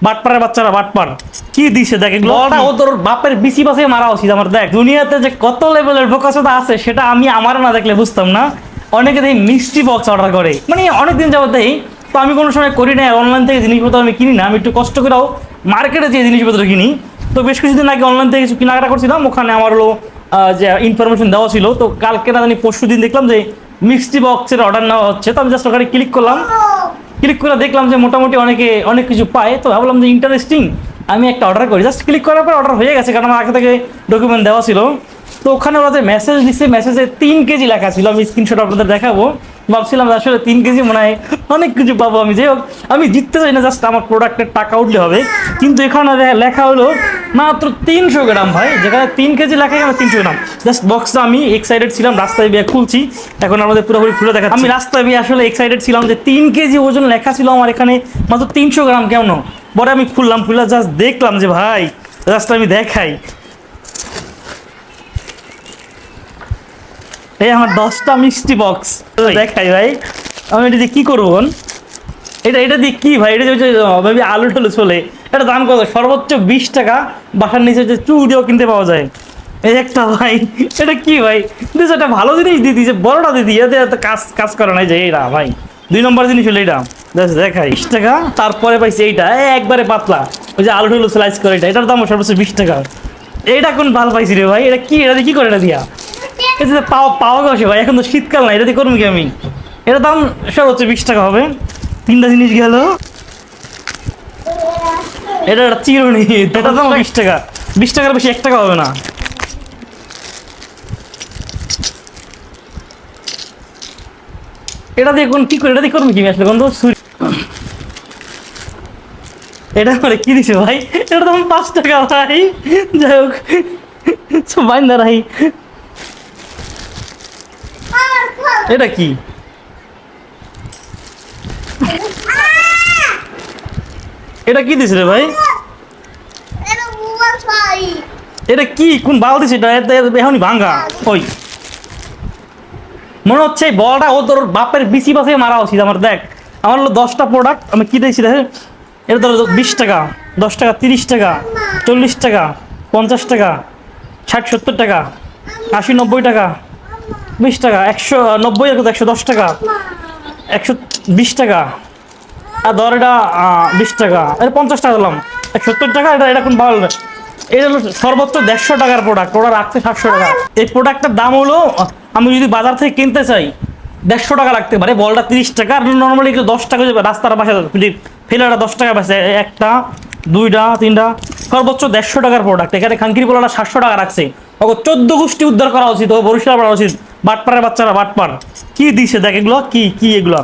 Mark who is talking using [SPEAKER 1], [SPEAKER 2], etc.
[SPEAKER 1] বাটপারের বাচ্চারা বাটপার কি দিছে দেখ এগুলো ও তোর বাপের বিসি বাসে মারা উচিত আমার। দেখ দুনিয়াতে যে কত লেভেলের বোকাচোদা আছে সেটা আমি আমার না দেখলে বুঝতাম না। অনেকে দেখি মিষ্টি বক্স অর্ডার করে, মানে অনেকদিন যাবত দেখি। তো আমি কোনো সময় করি না, অনলাইন থেকে জিনিসপত্র আমি কিনি না, আমি একটু কষ্ট করেও মার্কেটে যে জিনিসপত্র কিনি। তো বেশ কিছুদিন আগে অনলাইন থেকে কিছু কেনাকাটা করছিলাম, ওখানে আমার হলো যে ইনফরমেশন দেওয়া ছিল। তো কালকে না জানি পরশু দিন দেখলাম যে মিষ্টি বক্সের অর্ডার নেওয়া হচ্ছে। তো আমি জাস্ট ওখানে ক্লিক করলাম, ক্লিক করে দেখলাম যে মোটামুটি অনেক কিছু পায়। তো ভাবলাম যে ইন্টারেস্টিং, আমি একটা অর্ডার করি। জাস্ট ক্লিক করার পর অর্ডার হয়ে গেছে, কারণ আমার আগে থেকে ডকুমেন্ট দেওয়া ছিল। তো ওখানে ওরা যে মেসেজ দিচ্ছে, মেসেজে 3 কেজি লেখা ছিল। আমি স্ক্রিনশট আপনাদের দেখাবো। ভাবছিলাম আসলে 3 কেজি মনে হয় অনেক কিছু পাবো আমি। যাই হোক, আমি জিততে চাই না, জাস্ট আমার প্রোডাক্টের টাকা উঠলে হবে। কিন্তু এখানে লেখা হলো মাত্র 300 গ্রাম ভাই, যেখানে 3 কেজি লেখা, এখানে 300 গ্রাম। জাস্ট বক্সটা আমি এক্সাইটেড ছিলাম, রাস্তায় বিয়ে খুলছি। এখন আমাদের পুরোপুরি খুলে দেখা, আমি রাস্তায় বিয়ে আসলে এক্সাইটেড ছিলাম যে 3 কেজি ওজন লেখা ছিল আমার এখানে, মাত্র 300 গ্রাম কেমন। পরে আমি খুললাম, খুলে জাস্ট দেখলাম যে ভাই, জাস্ট আমি দেখাই, এই আমার 10টা মিষ্টি বক্স দেখাই ভাই। আমি এটা দিয়ে কি করবো? এটা দিয়ে কি ভাই? এটা ভাবি আলু টালু চলে। এটা দাম কত? সর্বোচ্চ 20 টাকা। বাসার নিচে যে চুল দিয়েও কিনতে পাওয়া যায়। এই একটা ভাই, এটা কি ভাই? একটা ভালো জিনিস দিয়ে দিয়েছে, বড়টা দিয়ে দিয়ে এত কাজ করে নাই যে এইটা ভাই 2 নম্বর জিনিস হলো এইটা। দেখাই 20 টাকা। তারপরে পাইছি এইটা একবারে পাতলা, ওই যে আলু টালু স্লাইস করে, এটার দাম সর্বোচ্চ 20 টাকা। এইটা কোন ভালো পাইছি রে ভাই? এটা কি? এটা দিয়ে কি করে এটা দিয়া? এটা পাওয়া গেছে ভাই, এখন তো শীতকাল না, এটা দিয়ে করবো কি আমি? এটার দাম সর্বোচ্চ 20 টাকা হবে। 3টা জিনিস গেল। এটা একটা চিরুনি, এটার দাম 20 টাকা। 20 টাকার বেশি 1 টাকা হবে না। এটা দিয়ে কোন কি করে? এটা দিয়ে করবো কি আসলে? গন্ধ ছুরি। এটা করে কি দিছে ভাই? এটার দাম 5 টাকা ভাই। যাই হোক, বাইন্দা রাই। এটা কি? এটা কি দিছে রে ভাই? এটা কি? কোন বাল দিছে এটা? এখনই ভাঙ্গা। ওই মনে হচ্ছে এই বলটা ও তোর বাপের বিসি বাসে মারা উচিত আমার। দেখ আমার হলো 10টা প্রোডাক্ট, আমি কি দিয়েছি দেখ। এটা ধরো 20 টাকা, 10 টাকা, 30 টাকা, 40 টাকা, 50 টাকা, 60-70 টাকা, 80-90 টাকা, 20 টাকা, 190, 110 টাকা, 120 টাকা, আর ধর এটা 20 টাকা, এটা 50 টাকা দিলাম, 70 টাকা। এটা কোন ভালো? এটা হলো সর্বোচ্চ 150 টাকার প্রোডাক্ট, ওরা রাখছে 700 টাকা। এই প্রোডাক্টের দাম হলো, আমি যদি বাজার থেকে কিনতে চাই 150 টাকা লাগতে পারে। বলটা 30 টাকা, আর নর্মালি 10 টাকা রাস্তার পাশে ফেলাটা 10 টাকা পাশে, 1টা 2টা 3টা, সর্বোচ্চ 150 টাকার প্রোডাক্ট। এখানে খাঙ্কির পোলাটা 700 টাকা রাখছে। ওকে 14 গোষ্ঠী উদ্ধার করা উচিত, ও বরিশাল করা উচিত। বাটপারের বাচ্চারা বাটপার কি দিছে দেখ এগুলো, কি এগুলো?